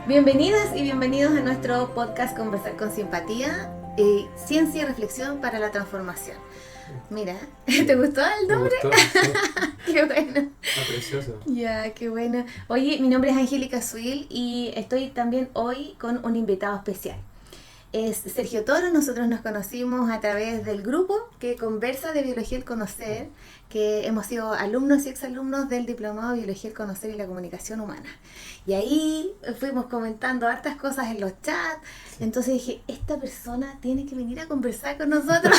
Bienvenidas y bienvenidos a nuestro podcast Conversar con Simpatía, Ciencia y Reflexión para la Transformación. Mira, ¿te gustó el nombre? Me gustó, sí. Qué bueno. Ah, precioso. Ya, qué bueno. Oye, mi nombre es Angélica Suil y estoy también hoy con un invitado especial. Es Sergio Toro. Nosotros nos conocimos a través del grupo que conversa de Biología el Conocer, que hemos sido alumnos y exalumnos del Diplomado de Biología el Conocer y la Comunicación Humana. Y ahí fuimos comentando hartas cosas en los chats. Entonces dije, esta persona tiene que venir a conversar con nosotros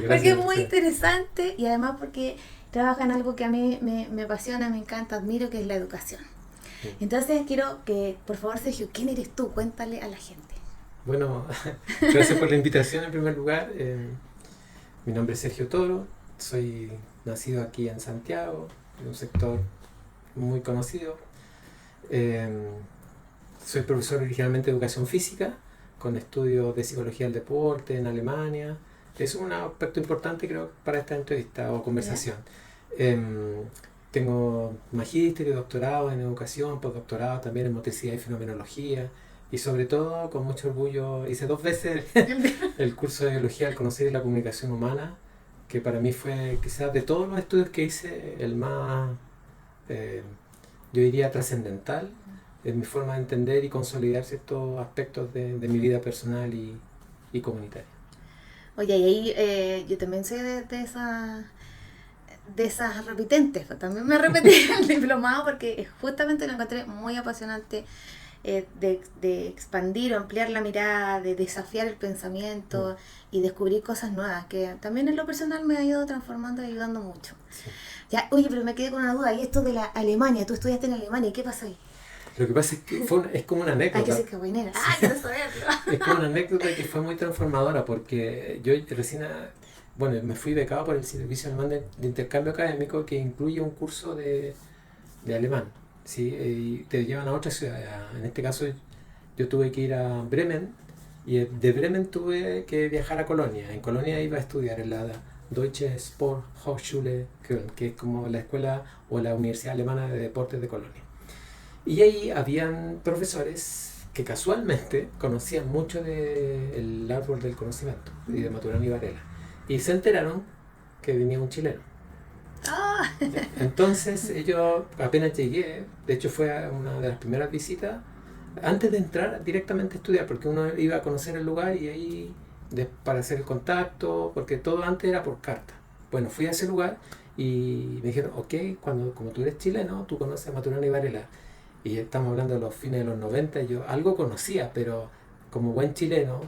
porque es muy interesante y además porque trabaja en algo que a mí me apasiona, me encanta, admiro, que es la educación. Entonces quiero que, por favor, Sergio, ¿quién eres tú? Cuéntale a la gente. Bueno, gracias por la invitación en primer lugar. Mi nombre es Sergio Toro, soy nacido aquí en Santiago, en un sector muy conocido. Soy profesor originalmente de educación física, con estudios de psicología del deporte en Alemania. Es un aspecto importante, creo, para esta entrevista o conversación. Tengo magíster y doctorado en educación, postdoctorado también en motricidad y fenomenología. Y sobre todo, con mucho orgullo, hice 2 veces el curso de Biología al Conocer y la Comunicación Humana, que para mí fue quizás de todos los estudios que hice el más, yo diría, trascendental en mi forma de entender y consolidar ciertos aspectos de mi vida personal y comunitaria. Oye, y ahí yo también soy de esas repitentes, pues también me repetí el diplomado porque justamente lo encontré muy apasionante, de expandir o ampliar la mirada, de desafiar el pensamiento y descubrir cosas nuevas, que también en lo personal me ha ido transformando y ayudando mucho. Sí. Ya, oye, pero me quedé con una duda, y esto de la Alemania, tú estudiaste en Alemania, ¿qué pasó ahí? Lo que pasa es que es como una anécdota. Hay que ser que buenera. Quiero saberlo. Es como una anécdota que fue muy transformadora porque yo recién, bueno, me fui becado por el Servicio Alemán de Intercambio Académico, que incluye un curso de alemán, ¿sí? Y te llevan a otra ciudad. En este caso yo tuve que ir a Bremen y de Bremen tuve que viajar a Colonia. En Colonia iba a estudiar en la Deutsche Sporthochschule Köln, que es como la escuela o la Universidad Alemana de Deportes de Colonia. Y ahí habían profesores que casualmente conocían mucho del árbol del conocimiento y de Maturana y Varela. Y se enteraron que venía un chileno. Entonces yo apenas llegué, de hecho fue una de las primeras visitas, antes de entrar directamente a estudiar, porque uno iba a conocer el lugar y ahí para hacer el contacto, porque todo antes era por carta. Bueno, fui a ese lugar y me dijeron, ok, como tú eres chileno, tú conoces a Maturana y Varela. Y estamos hablando de los fines de los 90, y yo algo conocía, pero como buen chileno,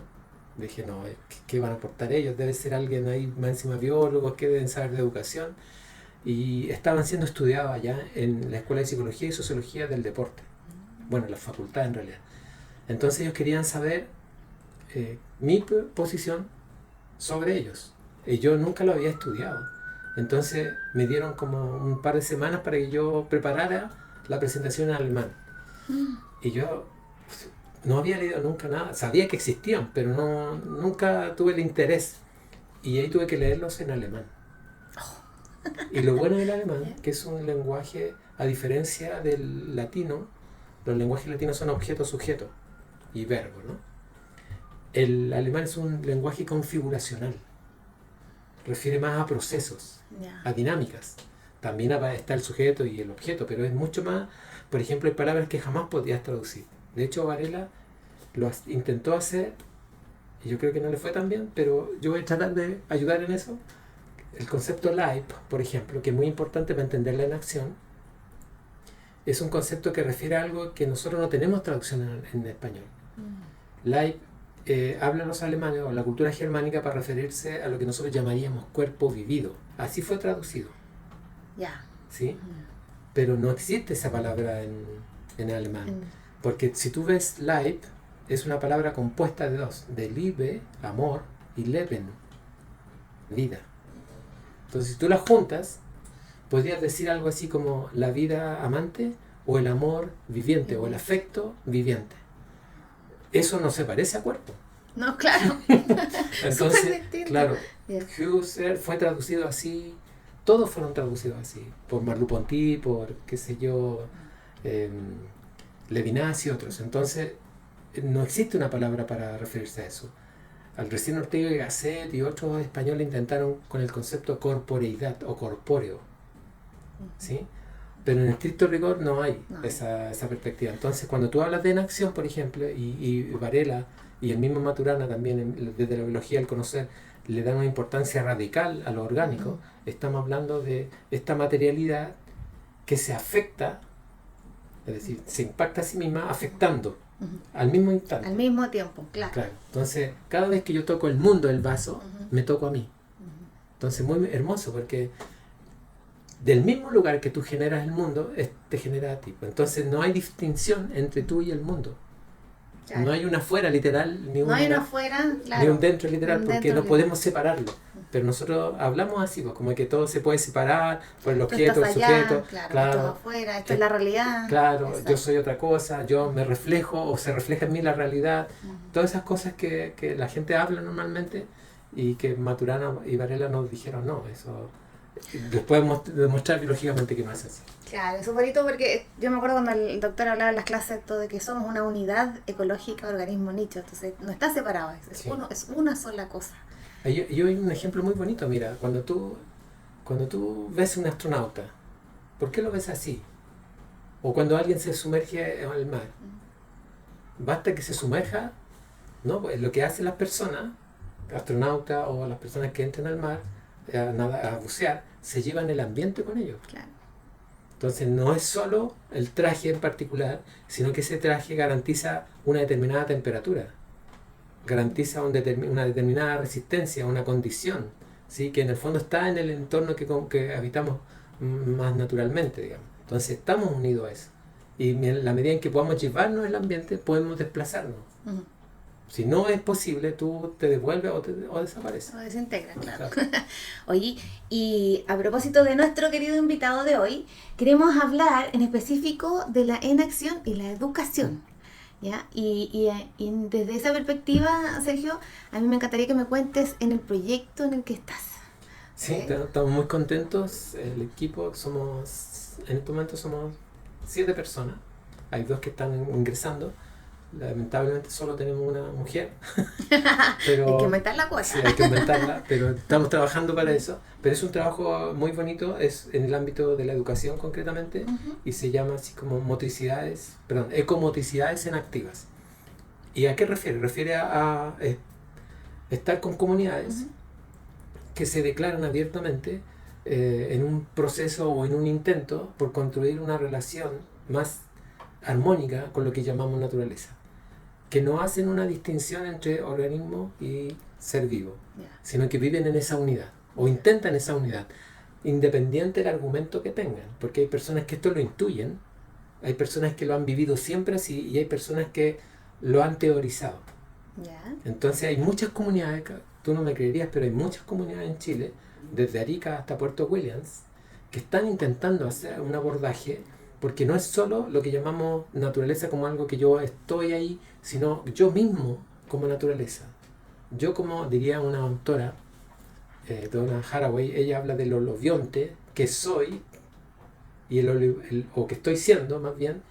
dije, no, ¿qué van a aportar ellos? Debe ser alguien ahí, más encima biólogos, que deben saber de educación. Y estaban siendo estudiados allá en la Escuela de Psicología y Sociología del Deporte. Bueno, la facultad en realidad. Entonces ellos querían saber mi posición sobre ellos. Y yo nunca lo había estudiado. Entonces me dieron como un par de semanas para que yo preparara la presentación en alemán. Y yo no había leído nunca nada, sabía que existían, pero nunca tuve el interés. Y ahí tuve que leerlos en alemán. Y lo bueno del alemán, que es un lenguaje, a diferencia del latino, los lenguajes latinos son objeto, sujeto y verbo, ¿no? El alemán es un lenguaje configuracional, refiere más a procesos, a dinámicas. También está el sujeto y el objeto, pero es mucho más. Por ejemplo, hay palabras que jamás podrías traducir. De hecho, Varela lo intentó hacer y yo creo que no le fue tan bien, pero yo voy a tratar de ayudar en eso. El concepto Leib, por ejemplo, que es muy importante para entenderla en acción, es un concepto que refiere a algo que nosotros no tenemos traducción en español. Leib hablan los alemanes o la cultura germánica para referirse a lo que nosotros llamaríamos cuerpo vivido. Así fue traducido. ¿Sí? Pero no existe esa palabra en alemán. Porque si tú ves Leib, es una palabra compuesta de 2, de Liebe, amor, y Leben, vida. Entonces, si tú las juntas, podrías decir algo así como la vida amante o el amor viviente o el afecto viviente. Eso no se parece a cuerpo. No, claro. Entonces, claro, Husserl fue traducido así, todos fueron traducidos así, por Merleau-Ponty, por qué sé yo, Levinas y otros. Entonces, no existe una palabra para referirse a eso. Al recién Ortega y Gasset y otros españoles intentaron con el concepto corporeidad o corpóreo, ¿sí? Pero en estricto rigor no hay esa perspectiva. Entonces, cuando tú hablas de enacción, por ejemplo, y Varela y el mismo Maturana también, desde la biología del conocer, le dan una importancia radical a lo orgánico, estamos hablando de esta materialidad que se afecta, es decir, se impacta a sí misma afectando al mismo instante. Al mismo tiempo, claro. Entonces, cada vez que yo toco el mundo del vaso, me toco a mí. Entonces, muy hermoso, porque del mismo lugar que tú generas el mundo, te genera a ti. Entonces, no hay distinción entre tú y el mundo. Claro. No hay una afuera literal, ni un dentro literal, porque no podemos separarlo. Pero nosotros hablamos así, pues, como que todo se puede separar por el objeto, el sujeto. Claro, esto afuera, esto es la realidad. Claro, exacto. Yo soy otra cosa, yo me reflejo o se refleja en mí la realidad. Todas esas cosas que la gente habla normalmente y que Maturana y Varela nos dijeron, no, eso después demostrar biológicamente que no es así. Claro, eso es bonito porque yo me acuerdo cuando el doctor hablaba en las clases todo de que somos una unidad ecológica, organismo nicho, entonces no está separado, es una sola cosa. Yo hay un ejemplo muy bonito, mira, cuando tú ves un astronauta, ¿por qué lo ves así? O cuando alguien se sumerge en el mar, basta que se sumerja, ¿no? Pues lo que hacen las personas, astronautas o las personas que entran al mar a bucear, se llevan el ambiente con ellos. Claro. Entonces no es solo el traje en particular, sino que ese traje garantiza una determinada temperatura, garantiza una determinada resistencia, una condición, ¿sí? Que en el fondo está en el entorno que habitamos más naturalmente, digamos. Entonces estamos unidos a eso. Y en la medida en que podamos llevarnos el ambiente, podemos desplazarnos. Si no es posible, tú te devuelves o desapareces. O desintegras, claro. Oye, y a propósito de nuestro querido invitado de hoy, queremos hablar en específico de la enacción y la educación. ¿Ya? Y desde esa perspectiva, Sergio, a mí me encantaría que me cuentes en el proyecto en el que estás. Sí, estamos muy contentos. El equipo en este momento somos 7 personas. Hay 2 que están ingresando. Lamentablemente solo tenemos una mujer. Pero, hay que aumentar la cuota. Sí, hay que aumentarla, pero estamos trabajando para eso. Pero es un trabajo muy bonito, es en el ámbito de la educación concretamente, y se llama así como ecomotricidades enactivas. ¿Y a qué refiere? Refiere a estar con comunidades que se declaran abiertamente en un proceso o en un intento por construir una relación más armónica con lo que llamamos naturaleza, que no hacen una distinción entre organismo y ser vivo, sino que viven en esa unidad o intentan esa unidad, independiente del argumento que tengan, porque hay personas que esto lo intuyen, hay personas que lo han vivido siempre así y hay personas que lo han teorizado. Entonces hay muchas comunidades, tú no me creerías, pero hay muchas comunidades en Chile, desde Arica hasta Puerto Williams, que están intentando hacer un abordaje, porque no es solo lo que llamamos naturaleza como algo que yo estoy ahí, sino yo mismo como naturaleza. Yo, como diría una autora, Donna Haraway, ella habla del holobionte que soy, y o que estoy siendo más bien,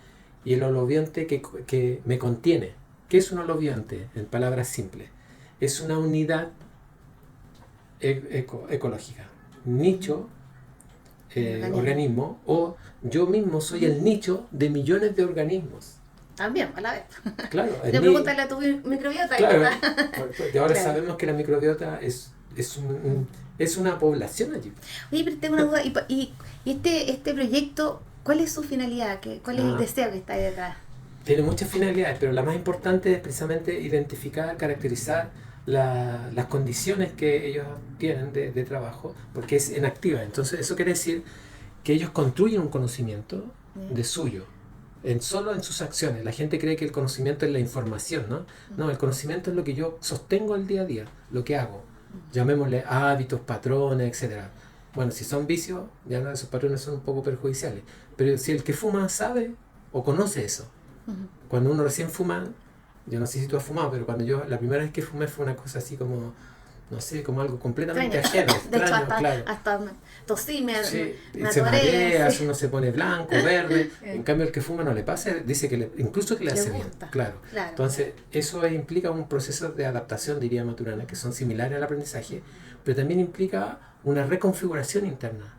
y el holobionte que me contiene. ¿Qué es un holobionte? En palabras simples. Es una unidad ecológica. Nicho, organismo, o yo mismo soy el nicho de millones de organismos. También, a la vez. Claro. Te pregúntale a tu microbiota. Claro. Y ahora sabemos que la microbiota es una población allí. Oye, pero tengo una duda. ¿Y este proyecto, cuál es su finalidad? ¿Cuál es el deseo que está ahí detrás? Tiene muchas finalidades, pero la más importante es precisamente identificar, caracterizar las condiciones que ellos tienen de trabajo, porque es enactiva. Entonces eso quiere decir que ellos construyen un conocimiento de suyo, solo en sus acciones. La gente cree que el conocimiento es la información, ¿no? No, el conocimiento es lo que yo sostengo el día a día, lo que hago. Llamémosle hábitos, patrones, etc. Bueno, si son vicios, ya no, esos patrones son un poco perjudiciales. Pero si el que fuma sabe o conoce eso, cuando uno recién fuma, yo no sé si tú has fumado, pero cuando la primera vez que fumé fue una cosa así como no sé, como algo completamente Extraño. ajeno, De hecho, extraño, claro. hasta tosí, me Sí, me se atoré, marea, sí. uno se pone blanco, verde. En cambio, el que fuma no le pasa, dice que incluso que le Le hace bien. gusta. Claro. Claro. Entonces, eso implica un proceso de adaptación, diría Maturana, que son similares al aprendizaje, pero también implica una reconfiguración interna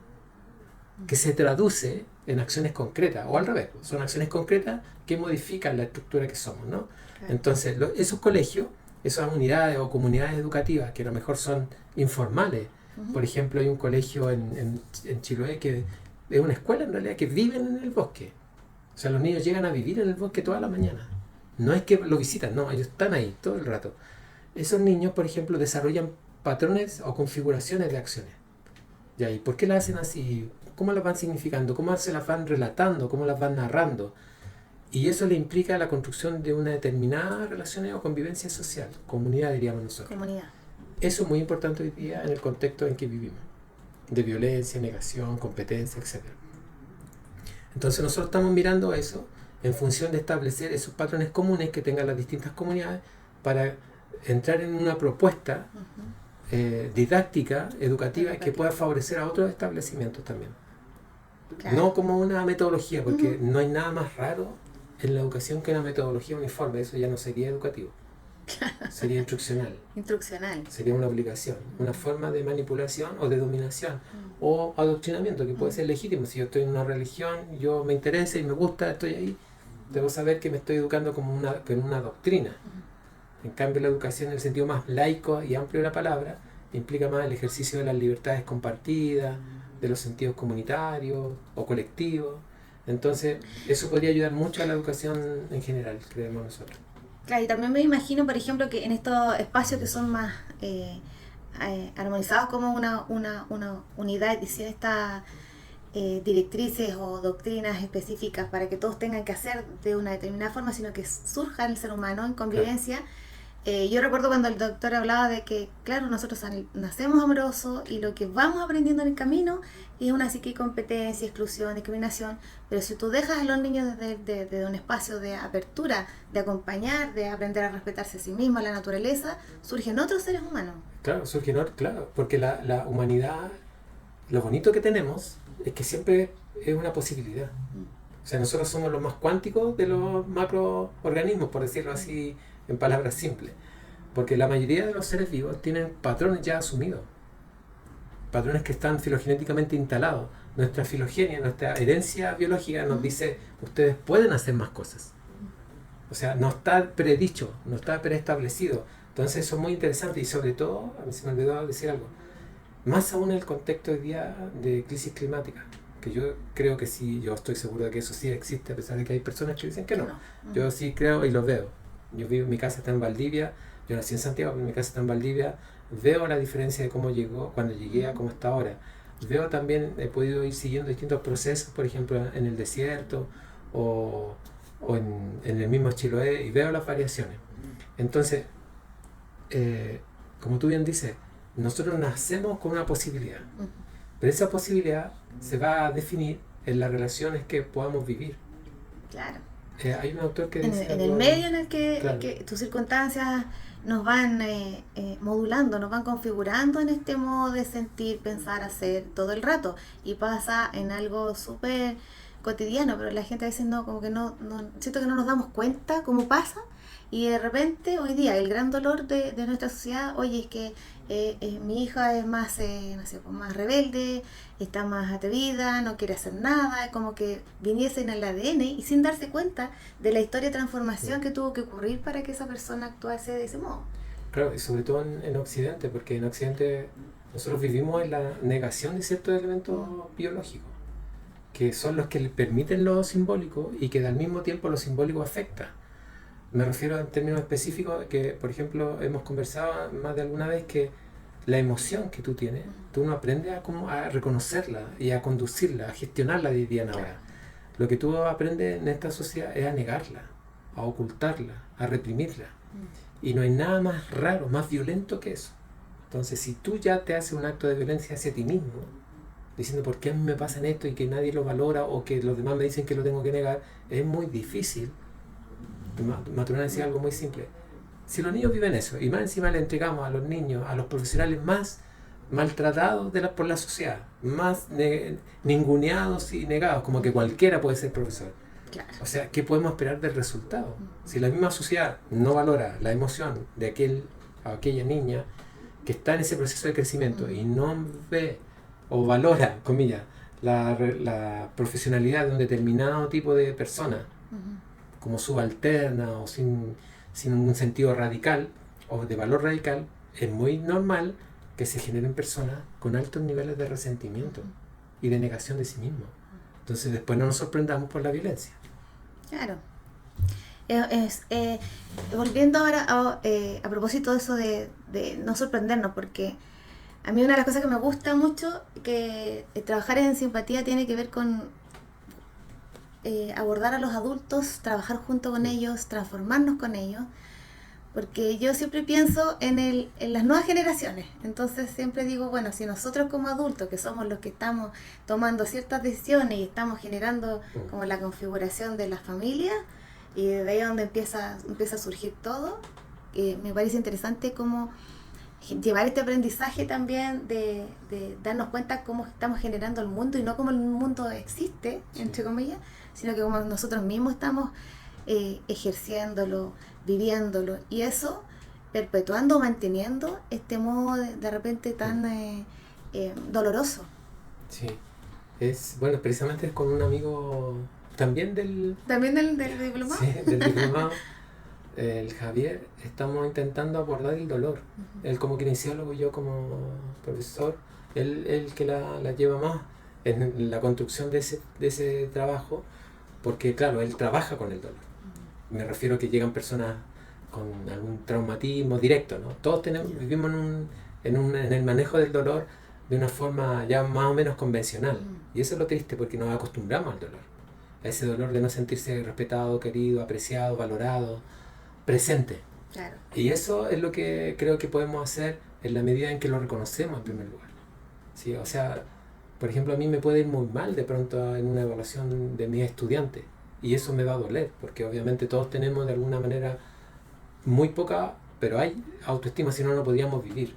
que se traduce en acciones concretas, o al revés, son acciones concretas que modifican la estructura que somos, ¿no? Claro. Entonces, esos colegios, esas unidades o comunidades educativas, que a lo mejor son informales, por ejemplo, hay un colegio en Chiloé que es una escuela en realidad que viven en el bosque. O sea, los niños llegan a vivir en el bosque toda la mañana. No es que lo visitan, no, ellos están ahí todo el rato. Esos niños, por ejemplo, desarrollan patrones o configuraciones de acciones. ¿Ya? ¿Y por qué las hacen así? ¿Cómo las van significando? ¿Cómo se las van relatando? ¿Cómo las van narrando? Y eso le implica la construcción de una determinada relación o convivencia social, comunidad diríamos nosotros. Comunidad. Eso es muy importante hoy día en el contexto en que vivimos, de violencia, negación, competencia, etc. Entonces nosotros estamos mirando eso en función de establecer esos patrones comunes que tengan las distintas comunidades para entrar en una propuesta didáctica, educativa, que pueda favorecer a otros establecimientos también. Claro. No como una metodología, porque no hay nada más raro en la educación que una metodología uniforme. Eso ya no sería educativo, sería instruccional. Instruccional. Sería una obligación, una forma de manipulación o de dominación o adoctrinamiento que puede ser legítimo. Si yo estoy en una religión, yo me interesa y me gusta, estoy ahí, debo saber que me estoy educando como en una doctrina. En cambio, la educación en el sentido más laico y amplio de la palabra implica más el ejercicio de las libertades compartidas, de los sentidos comunitarios o colectivos. Entonces, eso podría ayudar mucho a la educación en general, creemos nosotros. Claro, y también me imagino, por ejemplo, que en estos espacios que son más armonizados como una unidad, y sin estas directrices o doctrinas específicas para que todos tengan que hacer de una determinada forma, sino que surja el ser humano en convivencia. Claro. Yo recuerdo cuando el doctor hablaba de que, claro, nosotros nacemos amorosos y lo que vamos aprendiendo en el camino es una psique de competencia, exclusión, discriminación, pero si tú dejas a los niños desde un espacio de apertura, de acompañar, de aprender a respetarse a sí mismos, a la naturaleza, surgen otros seres humanos. Claro, claro, porque la humanidad, lo bonito que tenemos es que siempre es una posibilidad. O sea, nosotros somos los más cuánticos de los macroorganismos, por decirlo así en palabras simples, porque la mayoría de los seres vivos tienen patrones ya asumidos, patrones que están filogenéticamente instalados. Nuestra filogenia, nuestra herencia biológica nos dice, ustedes pueden hacer más cosas. O sea, no está predicho, no está preestablecido. Entonces eso es muy interesante y sobre todo, a mí se me olvidó decir algo, más aún en el contexto hoy día de crisis climática, que yo creo que sí, yo estoy seguro de que eso sí existe, a pesar de que hay personas que dicen que no. Yo sí creo y lo veo. Yo vivo, mi casa está en Valdivia, yo nací en Santiago, pero mi casa está en Valdivia, veo la diferencia de cómo llegó, cuando llegué a cómo está ahora. Veo también, he podido ir siguiendo distintos procesos, por ejemplo, en el desierto o en el mismo Chiloé, y veo las variaciones. Entonces, como tú bien dices, nosotros nacemos con una posibilidad, pero esa posibilidad se va a definir en las relaciones que podamos vivir. Claro. Hay un autor que dice... En el medio en el que, claro, que tus circunstancias nos van modulando, nos van configurando en este modo de sentir, pensar, hacer todo el rato. Y pasa en algo súper cotidiano, pero la gente a veces no, como que no, siento que no nos damos cuenta cómo pasa. Y de repente, hoy día, el gran dolor de nuestra sociedad, oye, es que mi hija es más, no sé, pues más rebelde, está más atrevida, no quiere hacer nada, es como que viniese en el ADN y sin darse cuenta de la historia de transformación que tuvo que ocurrir para que esa persona actuase de ese modo. Claro, y sobre todo en Occidente, porque en Occidente nosotros vivimos en la negación de ciertos elementos biológicos, que son los que le permiten lo simbólico y que al mismo tiempo lo simbólico afecta. Me refiero en términos específicos que, por ejemplo, hemos conversado más de alguna vez que la emoción que tú tienes, tú no aprendes a reconocerla y a conducirla, a gestionarla, dirían ahora. Lo que tú aprendes en esta sociedad es a negarla, a ocultarla, a reprimirla. Y no hay nada más raro, más violento que eso. Entonces, si tú ya te haces un acto de violencia hacia ti mismo, diciendo por qué a mí me pasa esto y que nadie lo valora o que los demás me dicen que lo tengo que negar, es muy difícil. Maturana decía algo muy simple: Si los niños viven eso, y más encima le entregamos a los niños, a los profesionales más maltratados por la sociedad, más ninguneados y negados, como que cualquiera puede ser profesor. Claro. O sea, ¿qué podemos esperar del resultado? Si la misma sociedad no valora la emoción de aquella niña que está en ese proceso de crecimiento y no ve o valora, comillas, la profesionalidad de un determinado tipo de persona como subalterna o sin un sentido radical o de valor radical, es muy normal que se generen personas con altos niveles de resentimiento y de negación de sí mismo. Entonces después no nos sorprendamos por la violencia. Claro. Volviendo ahora a propósito de eso de no sorprendernos, porque a mí una de las cosas que me gusta mucho, que trabajar en simpatía tiene que ver con abordar a los adultos, trabajar junto con ellos, transformarnos con ellos, porque yo siempre pienso en las nuevas generaciones. Entonces siempre digo, bueno, si nosotros como adultos, que somos los que estamos tomando ciertas decisiones y estamos generando como la configuración de la familia, y de ahí es donde empieza a surgir todo, me parece interesante cómo llevar este aprendizaje también de darnos cuenta cómo estamos generando el mundo, y no cómo el mundo existe, entre comillas, sino que como nosotros mismos estamos ejerciéndolo, viviéndolo, y eso perpetuando, manteniendo este modo de repente tan doloroso. Sí, bueno, precisamente es con un amigo también del diplomado. Sí, del diplomado, el Javier, estamos intentando abordar el dolor. Él como kinesiólogo y yo como profesor, él que la lleva más en la construcción de ese trabajo, porque claro, él trabaja con el dolor. Me refiero a que llegan personas con algún traumatismo directo, ¿no? Todos vivimos en el manejo del dolor de una forma ya más o menos convencional. Y eso es lo triste, porque nos acostumbramos al dolor. A ese dolor de no sentirse respetado, querido, apreciado, valorado, presente. Claro. Y eso es lo que creo que podemos hacer en la medida en que lo reconocemos en primer lugar. ¿Sí? O sea, por ejemplo, a mí me puede ir muy mal de pronto en una evaluación de mis estudiantes. Y eso me va a doler, porque obviamente todos tenemos de alguna manera muy poca, pero hay autoestima, si no, no podríamos vivir.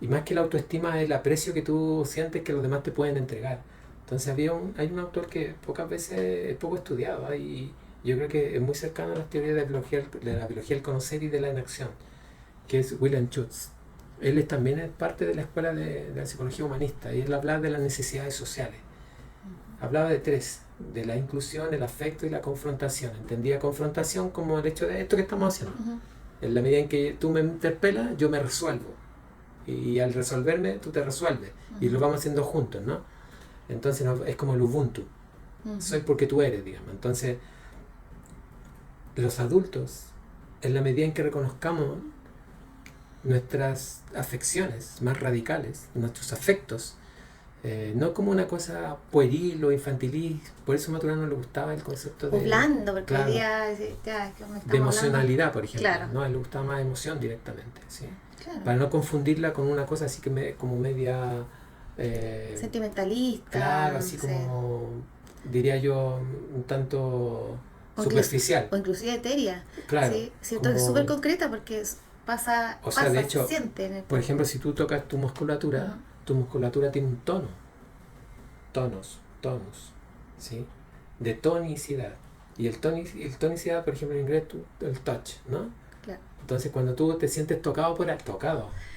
Y más que la autoestima es el aprecio que tú sientes que los demás te pueden entregar. Entonces hay un autor que pocas veces es poco estudiado, y yo creo que es muy cercano a las teorías de la biología del conocer y de la inacción, que es William Schutz. Él también es parte de la escuela de la psicología humanista, y él habla de las necesidades sociales. Hablaba de tres: de la inclusión, el afecto y la confrontación. Entendía confrontación como el hecho de esto que estamos haciendo. En la medida en que tú me interpelas, yo me resuelvo. Y al resolverme, tú te resuelves. Y lo vamos haciendo juntos, ¿no? Entonces es como el Ubuntu. Soy porque tú eres, digamos. Entonces, los adultos, en la medida en que reconozcamos nuestras afecciones más radicales, nuestros afectos, no como una cosa pueril o infantilí. Por eso a Maturana no le gustaba el concepto de... blando, porque claro, hoy día de emocionalidad, por ejemplo. Claro. No, a él le gustaba más emoción directamente, ¿sí? Claro. Para no confundirla con una cosa así que como media... sentimentalista. Claro, así como, diría yo, un tanto superficial. O inclusive etérea. Claro. ¿Sí? Cierto, es súper concreta porque pasa, de hecho, se siente. Por ejemplo, si tú tocas tu musculatura, tu musculatura tiene un tono. Tonus, ¿sí? De tonicidad. Y el tonicidad, por ejemplo, en inglés, el touch, ¿no? Claro. Entonces, cuando tú te sientes tocado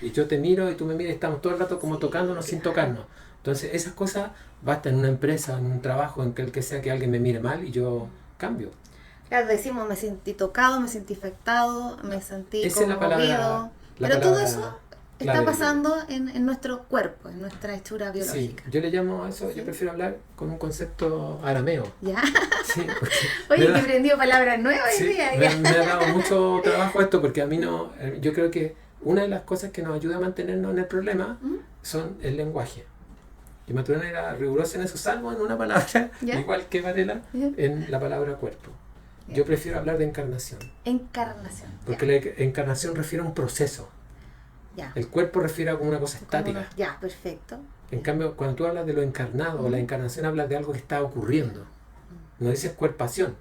y yo te miro y tú me miras, estamos todo el rato como tocándonos sin tocarnos. Entonces, esas cosas basta en una empresa, en un trabajo, en que sea que alguien me mire mal y yo cambio. Claro, decimos, me sentí tocado, me sentí afectado, me sentí esa conmovido. Pero todo eso está pasando en en nuestro cuerpo, en nuestra hechura biológica. Sí, yo le llamo a eso, yo prefiero hablar con un concepto arameo. ¿Ya? Sí, oye, que aprendió palabras nuevas hoy día. Me ha dado mucho trabajo esto, porque a mí yo creo que una de las cosas que nos ayuda a mantenernos en el problema son el lenguaje. Y Maturana era rigurosa en eso, salvo en una palabra, igual que Varela, en la palabra cuerpo. Yo prefiero hablar de encarnación. Encarnación. Porque la encarnación refiere a un proceso. El cuerpo refiere a como una cosa estática. Perfecto. En cambio, cuando tú hablas de lo encarnado o la encarnación, hablas de algo que está ocurriendo. No dices cuerpación.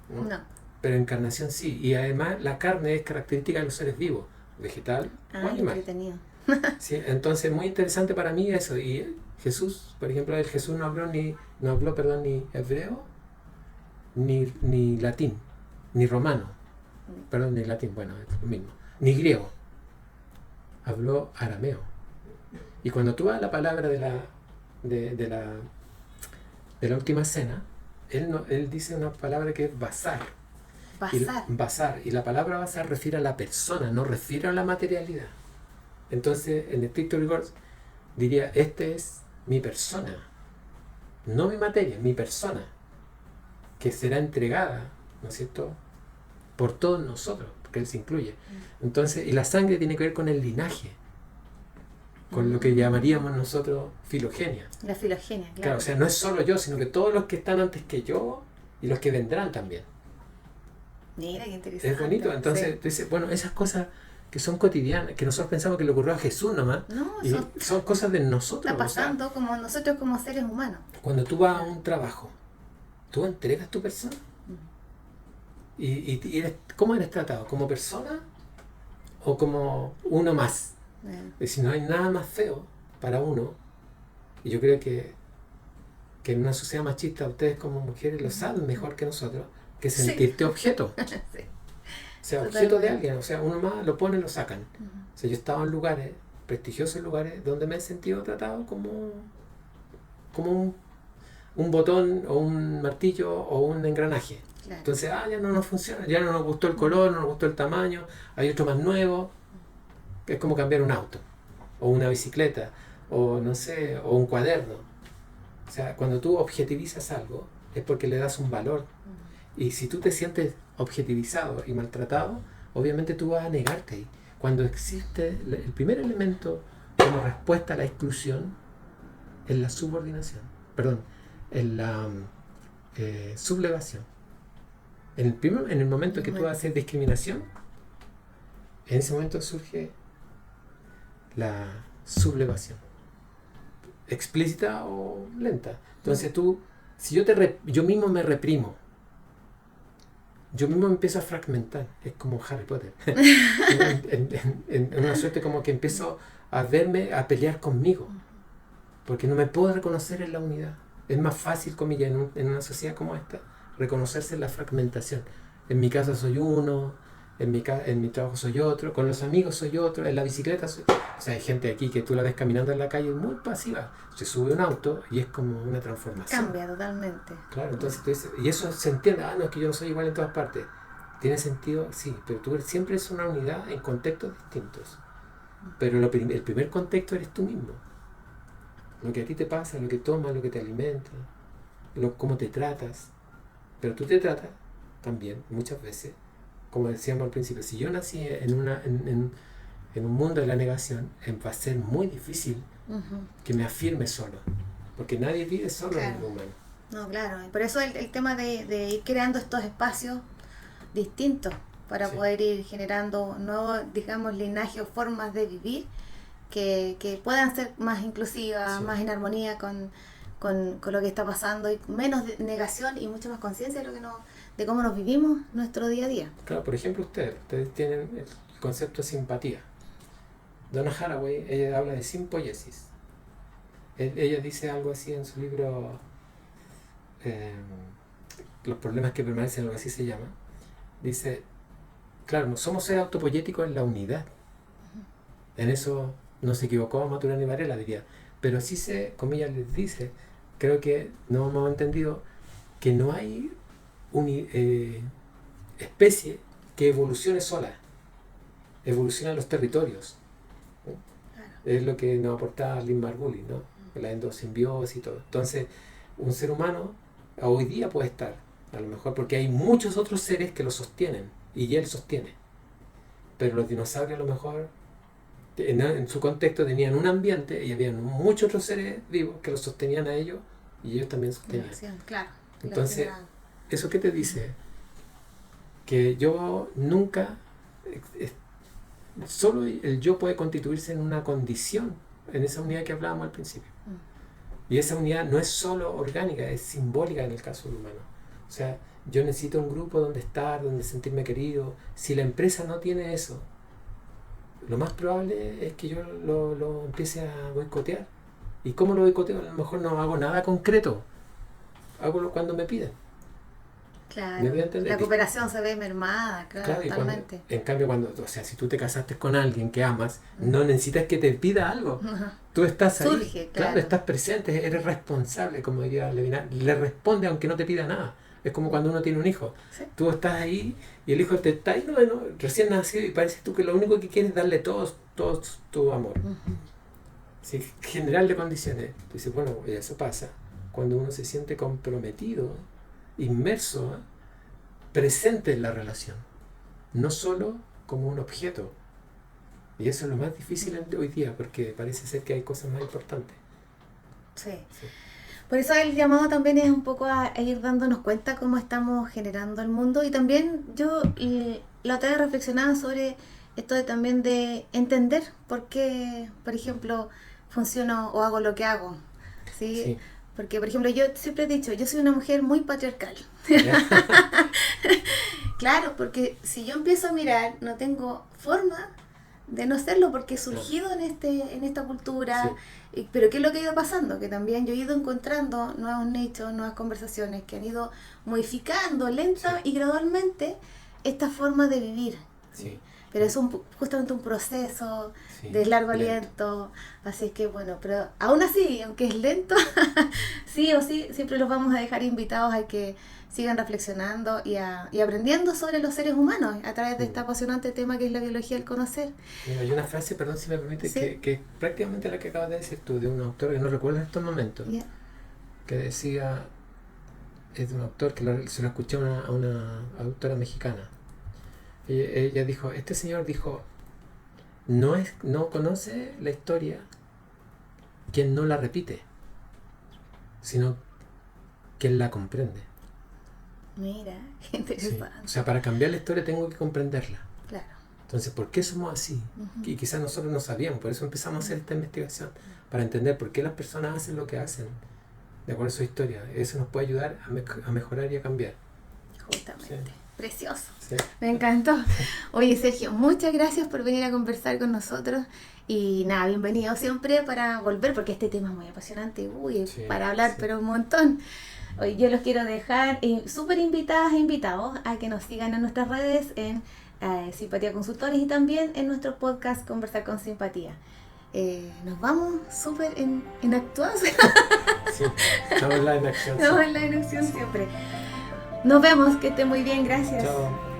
No. pero encarnación sí. Y además la carne es característica de los seres vivos, vegetal o animal. Entretenido. Sí, entonces muy interesante para mí eso. Y Jesús, por ejemplo, Jesús no habló ni hebreo, ni latín, ni romano, perdón, ni latín, bueno, es lo mismo, ni griego, habló arameo. Y cuando tú vas a la palabra de la última cena, él dice una palabra que es basar. Basar. Y la palabra basar refiere a la persona, no refiere a la materialidad. Entonces, en estricto rigor, diría, este es mi persona, no mi materia, mi persona, que será entregada, ¿no es cierto?, por todos nosotros, porque Él se incluye. Entonces, y la sangre tiene que ver con el linaje, con lo que llamaríamos nosotros filogenia. La filogenia, claro. Claro, o sea, no es solo yo, sino que todos los que están antes que yo y los que vendrán también. Mira, qué interesante. Es bonito, entonces, Sí. tú dices, bueno, esas cosas que son cotidianas, que nosotros pensamos que le ocurrió a Jesús nomás, No, y son cosas de nosotros. está pasando como nosotros como seres humanos. Cuando tú vas a un trabajo, tú entregas tu persona. Y ¿cómo eres tratado? ¿Como persona o como uno más? Y si no hay nada más feo para uno, y yo creo que en una sociedad machista ustedes como mujeres lo saben mejor que nosotros, que sentirte objeto. Sí. O sea, Totalmente. objeto de alguien, o sea, uno más lo pone y lo sacan. O sea, yo he estado en lugares, prestigiosos lugares, donde me he sentido tratado como un botón o un martillo o un engranaje. Claro. Entonces, ya no nos funciona, ya no nos gustó el color, no nos gustó el tamaño, hay otro más nuevo. Es como cambiar un auto, o una bicicleta, o no sé, o un cuaderno. O sea, cuando tú objetivizas algo, es porque le das un valor. Y si tú te sientes objetivizado y maltratado, obviamente tú vas a negarte. Y cuando existe el primer elemento como respuesta a la exclusión, es la subordinación, perdón, es la sublevación. En el momento que tú haces discriminación, en ese momento surge la sublevación, explícita o lenta. Entonces si yo mismo me reprimo, yo mismo me empiezo a fragmentar, es como Harry Potter, en una suerte como que empiezo a verme, a pelear conmigo, porque no me puedo reconocer en la unidad. Es más fácil, comillas, en una sociedad como esta, reconocerse en la fragmentación. En mi casa soy uno, en mi trabajo soy otro, con los amigos soy otro, en la bicicleta soy... O sea, hay gente aquí que tú la ves caminando en la calle muy pasiva, se sube a un auto y es como una transformación. Cambia totalmente. Claro, entonces tú dices, y eso se entiende, no, es que yo no soy igual en todas partes. Tiene sentido, sí, pero tú siempre es una unidad en contextos distintos. Pero el primer contexto eres tú mismo. Lo que a ti te pasa, lo que tomas, lo que te alimenta, cómo te tratas. Pero tú te tratas también, muchas veces, como decíamos al principio, si yo nací en un mundo de la negación, va a ser muy difícil que me afirme solo. Porque nadie vive solo en el humano. No, claro. Y por eso el tema de ir creando estos espacios distintos para poder ir generando nuevos, digamos, linajes o formas de vivir que puedan ser más inclusivas, más en armonía con lo que está pasando y menos negación y mucha más conciencia de cómo nos vivimos nuestro día a día. Claro, por ejemplo, ustedes tienen el concepto de simpatía. Donna Haraway, ella habla de simpoiesis. Ella dice algo así en su libro, Los problemas que permanecen, algo así se llama. Dice, claro, no somos seres autopoyéticos en la unidad. En eso no se equivocó Maturana y Varela, diría. Pero sí comillas les dice, creo que no hemos entendido que no hay especie que evolucione sola. Evolucionan los territorios. ¿No? Claro. Es lo que nos aportaba Lynn Margulis, ¿no? La endosimbiosis y todo. Entonces, un ser humano hoy día puede estar, a lo mejor porque hay muchos otros seres que lo sostienen, y él sostiene. Pero los dinosaurios a lo mejor, en su contexto, tenían un ambiente y había muchos otros seres vivos que los sostenían a ellos, y ellos también sostenían. Claro. Entonces, ¿eso qué te dice? Que yo nunca... Solo el yo puede constituirse en una condición, en esa unidad que hablábamos al principio. Y esa unidad no es solo orgánica, es simbólica en el caso del humano. O O sea, yo necesito un grupo donde estar, donde sentirme querido. Si la empresa no tiene eso, lo más probable es que yo lo empiece a boicotear. ¿Y cómo lo boicoteo? A lo mejor no hago nada concreto. Hago cuando me piden. Claro, la cooperación se ve mermada, claro, totalmente. En cambio, o sea, si tú te casaste con alguien que amas, no necesitas que te pida algo. Tú estás ahí, surge, claro, estás presente, eres responsable, como diría Levinas, le responde aunque no te pida nada. Es como cuando uno tiene un hijo. ¿Sí? Tú estás ahí y el hijo te está ahí, recién nacido, y parece tú que lo único que quieres es darle todo tu amor. Sí, generarle condiciones. Tú dices, bueno, eso pasa cuando uno se siente comprometido, inmerso, presente en la relación, no solo como un objeto. Y eso es lo más difícil hoy día, porque parece ser que hay cosas más importantes. Sí. Por eso el llamado también es un poco a ir dándonos cuenta cómo estamos generando el mundo. Y también yo la otra vez reflexionaba sobre esto también de entender por qué, por ejemplo, funciono o hago lo que hago. ¿Sí? Sí. Porque, por ejemplo, yo siempre he dicho, yo soy una mujer muy patriarcal. Claro, porque si yo empiezo a mirar, no tengo forma de no serlo, porque he surgido en esta cultura. Sí. Pero ¿qué es lo que ha ido pasando? Que también yo he ido encontrando nuevos nichos, nuevas conversaciones que han ido modificando lenta y gradualmente esta forma de vivir. Sí. Pero es justamente un proceso de largo aliento, así que bueno, pero aún así, aunque es lento, sí o sí, siempre los vamos a dejar invitados a que sigan reflexionando y aprendiendo sobre los seres humanos a través de este apasionante tema que es la biología del conocer. Mira, hay una frase, perdón si me permite, que es prácticamente la que acabas de decir tú, de un autor que no recuerdo en estos momentos, que decía, es de un autor que se lo escuché a una autora mexicana. Ella dijo, este señor dijo, no conoce la historia quien no la repite, sino quien la comprende. Mira, qué interesante. Sí. O sea, para cambiar la historia tengo que comprenderla. Claro. Entonces, ¿por qué somos así? Y quizás nosotros no sabíamos, por eso empezamos a hacer esta investigación, para entender por qué las personas hacen lo que hacen, de acuerdo a su historia. Eso nos puede ayudar a mejorar y a cambiar. Justamente. Sí. Precioso. Sí. Me encantó. Oye, Sergio, muchas gracias por venir a conversar con nosotros. Y nada, bienvenido siempre para volver, porque este tema es muy apasionante. Para hablar, pero un montón. Hoy yo los quiero dejar súper invitadas e invitados a que nos sigan en nuestras redes, en Simpatía Consultores, y también en nuestro podcast Conversar con Simpatía. Nos vamos súper en actuados. Sí, estamos en la en acción. Estamos en la en acción siempre. Nos vemos, que esté muy bien, gracias. Chao.